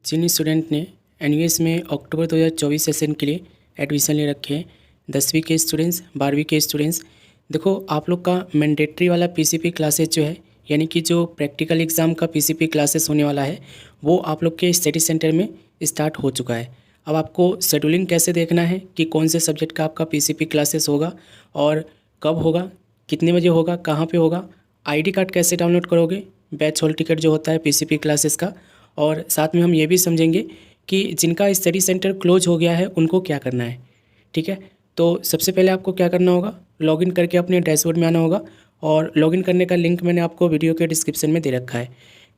जिन student ने NUS में अक्टूबर 2024 session के लिए एडमिशन ले रखे हैं, 10वीं के स्टूडेंट्स, 12वीं के स्टूडेंट्स, देखो आप लोग का मैंडेटरी वाला पीसीपी क्लासेस जो है, यानी कि जो प्रैक्टिकल एग्ज़ाम का पीसीपी क्लासेस होने वाला है, वो आप लोग के स्टडी सेंटर में स्टार्ट हो चुका है। अब आपको शेड्यूलिंग कैसे देखना है कि कौन से सब्जेक्ट का आपका पीसीपी क्लासेस होगा और कब होगा, कितने बजे होगा, कहाँ पे होगा, आईडी कार्ड कैसे डाउनलोड करोगे, बैच हॉल टिकट जो होता है पीसीपी क्लासेस का, और साथ में हम ये भी समझेंगे कि जिनका स्टडी सेंटर क्लोज हो गया है उनको क्या करना है। ठीक है, तो सबसे पहले आपको क्या करना होगा, लॉगिन करके अपने डैशबोर्ड में आना होगा और लॉगिन करने का लिंक मैंने आपको वीडियो के डिस्क्रिप्शन में दे रखा है।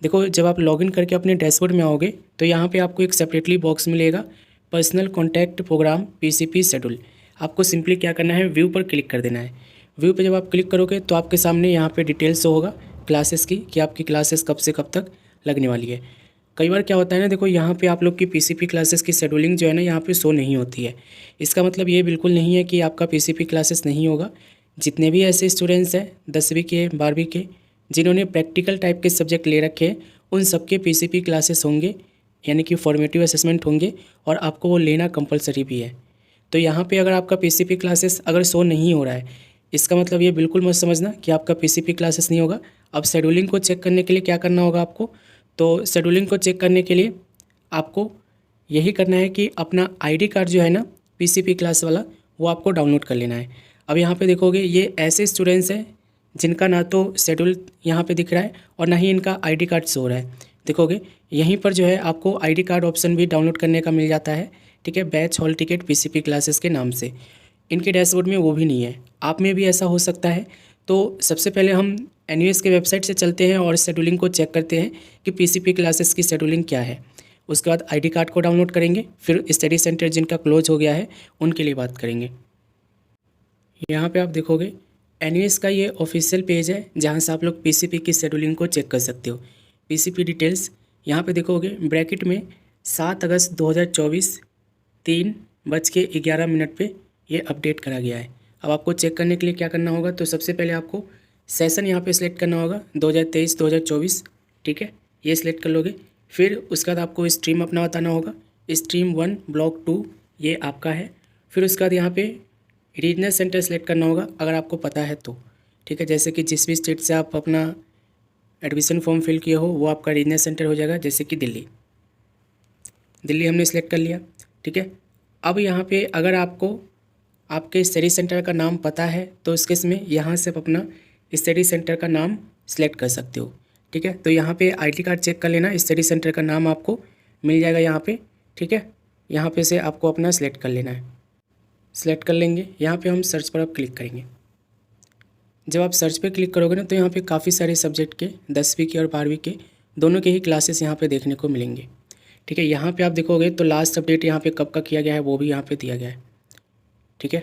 देखो, जब आप लॉगिन करके अपने डैशबोर्ड में आओगे तो यहाँ पे आपको एक सेपरेटली बॉक्स मिलेगा, personal contact program PCP schedule. आपको सिंपली क्या करना है, व्यू पर क्लिक कर देना है। व्यू पर जब आप क्लिक करोगे तो आपके सामने यहाँ पे डिटेल्स होगा क्लासेस की, कि आपकी क्लासेस कब से कब तक लगने वाली है। कई बार क्या होता है ना, देखो यहाँ पे आप लोग की पीसीपी क्लासेस की शेड्यूलिंग जो है ना, यहाँ पे शो नहीं होती है। इसका मतलब ये बिल्कुल नहीं है कि आपका पीसीपी क्लासेस नहीं होगा। जितने भी ऐसे स्टूडेंट्स हैं 10वीं के, 12वीं के, जिन्होंने प्रैक्टिकल टाइप के सब्जेक्ट ले रखे हैं, उन सबके पीसीपी क्लासेस होंगे, यानी कि फॉर्मेटिव असेसमेंट होंगे, और आपको वो लेना कंपलसरी भी है। तो यहाँ पे अगर आपका पीसीपी क्लासेस अगर शो नहीं हो रहा है, इसका मतलब ये बिल्कुल मत समझना कि आपका पीसीपी क्लासेस नहीं होगा। अब शेड्यूलिंग को चेक करने के लिए क्या करना होगा आपको, तो शेड्यूलिंग को चेक करने के लिए आपको यही करना है कि अपना आईडी कार्ड जो है ना पीसीपी क्लास वाला, वो आपको डाउनलोड कर लेना है। अब यहाँ पे देखोगे ये ऐसे स्टूडेंट्स हैं जिनका ना तो शेड्यूल यहाँ पे दिख रहा है और ना ही इनका आईडी कार्ड शो हो रहा है। देखोगे यहीं पर जो है आपको आईडी कार्ड ऑप्शन भी डाउनलोड करने का मिल जाता है। ठीक है, batch hall ticket PCP classes के नाम से। इनके डैशबोर्ड में वो भी नहीं है, आप में भी ऐसा हो सकता है। तो सबसे पहले हम एनयूएस के वेबसाइट से चलते हैं और शेड्यूलिंग को चेक करते हैं कि पीसीपी क्लासेस की शेड्यूलिंग क्या है। उसके बाद आईडी कार्ड को डाउनलोड करेंगे, फिर स्टडी सेंटर जिनका क्लोज हो गया है उनके लिए बात करेंगे। यहाँ पे आप देखोगे एनयूएस का ये ऑफिशियल पेज है जहाँ से आप लोग पीसीपी की शेड्यूलिंग को चेक कर सकते हो। पीसीपी डिटेल्स यहाँ पे देखोगे ब्रैकेट में 7 अगस्त 2024 3:11 पे ये अपडेट करा गया है। अब आपको चेक करने के लिए क्या करना होगा, तो सबसे पहले आपको सेशन यहाँ पे सिलेक्ट करना होगा 2023-2024। ठीक है, ये सिलेक्ट कर लोगे। फिर उसके बाद आपको स्ट्रीम अपना बताना होगा, स्ट्रीम 1 ब्लॉक 2 ये आपका है। फिर उसके बाद यहाँ पे रीजनल सेंटर सेलेक्ट करना होगा अगर आपको पता है तो। ठीक है, जैसे कि जिस भी स्टेट से आप अपना एडमिशन फॉर्म फिल किए हो वो आपका रीजनल सेंटर हो जाएगा, जैसे कि दिल्ली हमने सेलेक्ट कर लिया। ठीक है, अब यहाँ पे अगर आपको आपके स्टडी सेंटर का नाम पता है तो इस केस में यहाँ से आप अपना स्टडी सेंटर का नाम सेलेक्ट कर सकते हो। ठीक है, तो यहाँ पे आईडी कार्ड चेक कर लेना, स्टडी सेंटर का नाम आपको मिल जाएगा यहाँ पे। ठीक है, यहाँ पे से आपको अपना सेलेक्ट कर लेना है। सेलेक्ट कर लेंगे, यहाँ पे हम सर्च पर आप क्लिक करेंगे। जब आप सर्च पे क्लिक करोगे ना तो यहाँ पे काफ़ी सारे सब्जेक्ट के 10वीं के और 12वीं के दोनों के ही क्लासेस यहाँ पे देखने को मिलेंगे। ठीक है, यहाँ पे आप देखोगे तो लास्ट अपडेट यहाँ पे कब का किया गया है वो भी यहाँ पे दिया गया है। ठीक है,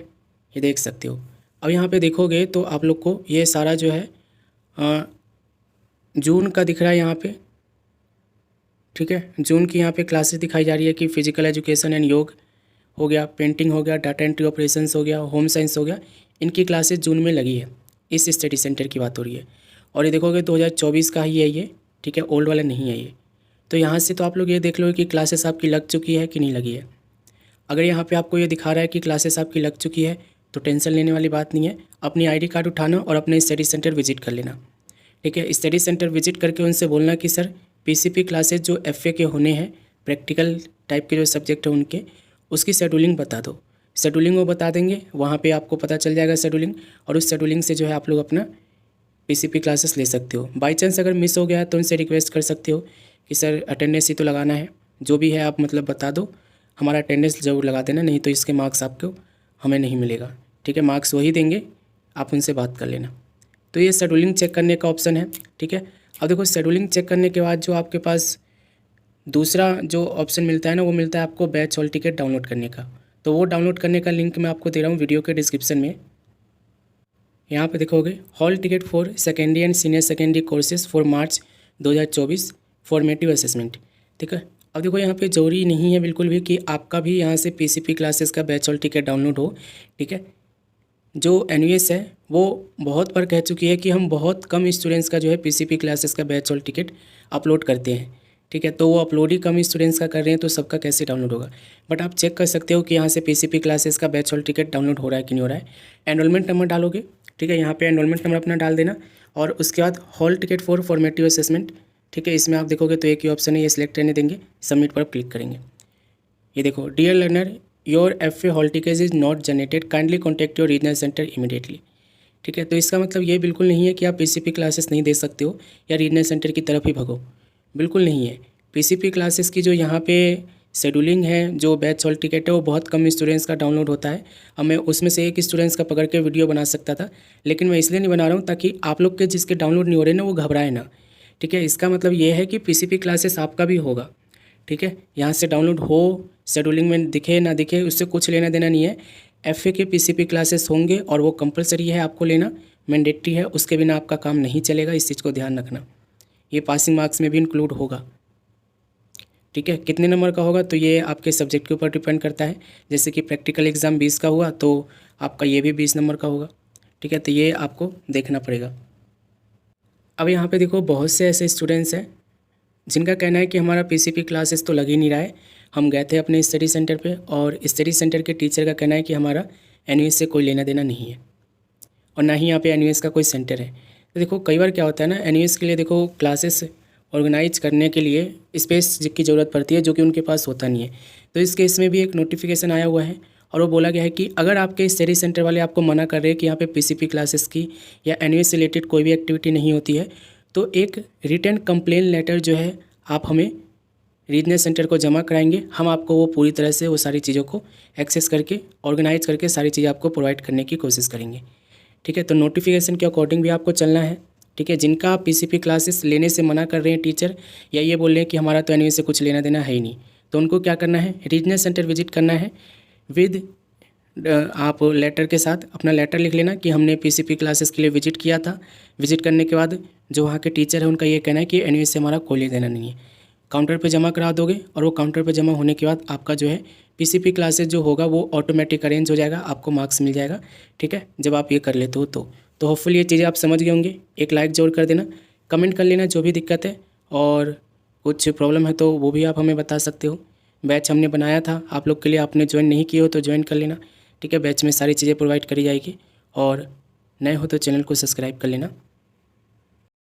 ये देख सकते हो। अब यहाँ पे देखोगे तो आप लोग को ये सारा जो है जून का दिख रहा है यहाँ पे। ठीक है, जून की यहाँ पे क्लासेस दिखाई जा रही है कि फिजिकल एजुकेशन एंड योग हो गया, पेंटिंग हो गया, डाटा एंट्री ऑपरेशंस हो गया, होम साइंस हो गया, इनकी क्लासेस जून में लगी है। इस स्टडी सेंटर की बात हो रही है। और ये देखोगे 2024 का ही है ये। ठीक है, ओल्ड वाला नहीं है ये। तो यहाँ से तो आप लोग ये देख लो कि क्लासेस आपकी लग चुकी है कि नहीं लगी है। अगर यहाँ पे आपको ये दिखा रहा है कि क्लासेस आपकी लग चुकी है तो टेंशन लेने वाली बात नहीं है। अपनी आईडी कार्ड उठाना और अपने स्टडी सेंटर विजिट कर लेना। ठीक है, स्टडी सेंटर विजिट करके उनसे बोलना कि सर पीसीपी क्लासेस जो एफए के होने हैं, प्रैक्टिकल टाइप के जो सब्जेक्ट हैं उनके, उसकी शेड्यूलिंग बता दो। शेड्यूलिंग वो बता देंगे, वहाँ पे आपको पता चल जाएगा शेड्यूलिंग, और उस शेड्यूलिंग से जो है आप लोग अपना पीसीपी क्लासेस ले सकते हो। बाई चांस अगर मिस हो गया है तो उनसे रिक्वेस्ट कर सकते हो कि सर अटेंडेंस ही तो लगाना है, जो भी है आप मतलब बता दो, हमारा अटेंडेंस ज़रूर लगा देना, नहीं तो इसके मार्क्स आपको हमें नहीं मिलेगा। ठीक है, मार्क्स वही देंगे, आप उनसे बात कर लेना। तो ये शेड्यूलिंग चेक करने का ऑप्शन है। ठीक है, अब देखो शेड्यूलिंग चेक करने के बाद जो आपके पास दूसरा जो ऑप्शन मिलता है ना, वो मिलता है आपको बैच हॉल टिकट डाउनलोड करने का। तो वो डाउनलोड करने का लिंक मैं आपको दे रहा हूँ वीडियो के डिस्क्रिप्शन में। यहाँ पे देखोगे hall ticket for secondary and senior secondary courses for March 2024 formative assessment. ठीक है, अब देखो यहाँ पे जरूरी नहीं है बिल्कुल भी कि आपका भी यहाँ से पीसीपी क्लासेस का बैच हॉल टिकट डाउनलोड हो। ठीक है, जो एनयूएस है वो बहुत बार कह चुकी है कि हम बहुत कम स्टूडेंट्स का जो है पीसीपी क्लासेस का बैच हॉल टिकट अपलोड करते हैं। ठीक है। तो वो अपलोड ही कम स्टूडेंट्स का कर रहे हैं, तो सबका कैसे डाउनलोड होगा। बट आप चेक कर सकते हो कि यहाँ से पीसीपी क्लासेस का बैच हॉल टिकट डाउनलोड हो रहा है कि नहीं हो रहा है। एनरोलमेंट नंबर डालोगे, ठीक है, यहाँ पे एनरोलमेंट नंबर अपना डाल देना और उसके बाद hall ticket for formative assessment, ठीक है, इसमें आप देखोगे तो एक ही ऑप्शन है, ये सिलेक्ट करने देंगे, सबमिट पर क्लिक करेंगे। ये देखो, dear learner, your FA hall ticket is not generated, kindly contact your regional centre immediately, ठीक है। तो इसका मतलब ये बिल्कुल नहीं है कि आप पीसीपी क्लासेस नहीं दे सकते हो या रीजनल सेंटर की तरफ ही भगो, बिल्कुल नहीं है। पीसीपी क्लासेस की जो यहाँ पे शेड्यूलिंग है, जो बैच हॉल टिकट है, वो बहुत कम स्टूडेंट्स का डाउनलोड होता है। अब मैं उसमें से एक स्टूडेंट्स का पकड़ के वीडियो बना सकता था, लेकिन मैं इसलिए नहीं बना रहा हूँ ताकि आप लोग के जिसके डाउनलोड नहीं हो रहे ना, वो घबराए ना, ठीक है। इसका मतलब ये है कि पीसीपी क्लासेस आपका भी होगा, ठीक है। यहाँ से डाउनलोड हो, शेड्यूलिंग में दिखे ना दिखे, उससे कुछ लेना देना नहीं है। FA के पीसीपी क्लासेस होंगे और वो कंपलसरी है आपको लेना, मैंडेटरी है, उसके बिना आपका काम नहीं चलेगा, इस चीज़ को ध्यान रखना। ये पासिंग मार्क्स में भी इंक्लूड होगा, ठीक है। कितने नंबर का होगा तो ये आपके सब्जेक्ट के ऊपर डिपेंड करता है। जैसे कि प्रैक्टिकल एग्ज़ाम 20 का हुआ तो आपका ये भी 20 नंबर का होगा, ठीक है। तो ये आपको देखना पड़ेगा। अब यहाँ पे देखो, बहुत से ऐसे स्टूडेंट्स हैं जिनका कहना है कि हमारा पीसीपी क्लासेस तो लग ही नहीं रहा है। हम गए थे अपने स्टडी सेंटर पे और स्टडी सेंटर के टीचर का कहना है कि हमारा NUS से कोई लेना देना नहीं है और ना ही यहाँ पे NUS का कोई सेंटर है। तो देखो, कई बार क्या होता है ना, NUS के लिए देखो क्लासेस ऑर्गेनाइज करने के लिए स्पेस की ज़रूरत पड़ती है, जो कि उनके पास होता नहीं है। तो इस केस में भी एक नोटिफिकेशन आया हुआ है और वो बोला गया है कि अगर आपके स्टडी सेंटर वाले आपको मना कर रहे हैं कि यहाँ पे पीसीपी क्लासेस की या NUS से रिलेटेड कोई भी एक्टिविटी नहीं होती है, तो एक रिटन कंप्लेन लेटर जो है आप हमें रीजनल सेंटर को जमा कराएंगे। हम आपको वो पूरी तरह से वो सारी चीज़ों को एक्सेस करके, ऑर्गेनाइज करके सारी चीज़ें आपको प्रोवाइड करने की कोशिश करेंगे, ठीक है। तो नोटिफिकेशन के अकॉर्डिंग भी आपको चलना है, ठीक है। जिनका पीसीपी क्लासेस लेने से मना कर रहे हैं टीचर, या ये बोल रहे हैं कि हमारा तो NUS से कुछ लेना देना है ही नहीं, तो उनको क्या करना है, रीजनल सेंटर विजिट करना है विद आप लेटर के साथ अपना लेटर लिख लेना कि हमने पीसीपी क्लासेस के लिए विजिट किया था। विजिट करने के बाद जो वहाँ के टीचर है उनका ये कहना है कि NUS से हमारा कोई लेना नहीं है। काउंटर पे जमा करा दोगे और वो काउंटर पे जमा होने के बाद आपका जो है पीसीपी क्लासेस जो होगा वो ऑटोमेटिक अरेंज हो जाएगा, आपको मार्क्स मिल जाएगा, ठीक है, जब आप ये कर लेते हो तो होपफुली ये चीज़ें आप समझ गए होंगे। एक लाइक जरूर कर देना, कमेंट कर लेना जो भी दिक्कत है, और कुछ प्रॉब्लम है तो वो भी आप हमें बता सकते हो। बैच हमने बनाया था आप लोग के लिए, आपने ज्वाइन नहीं किए हो तो ज्वाइन कर लेना, ठीक है। बैच में सारी चीज़ें प्रोवाइड करी जाएगी और नए हो तो चैनल को सब्सक्राइब कर लेना।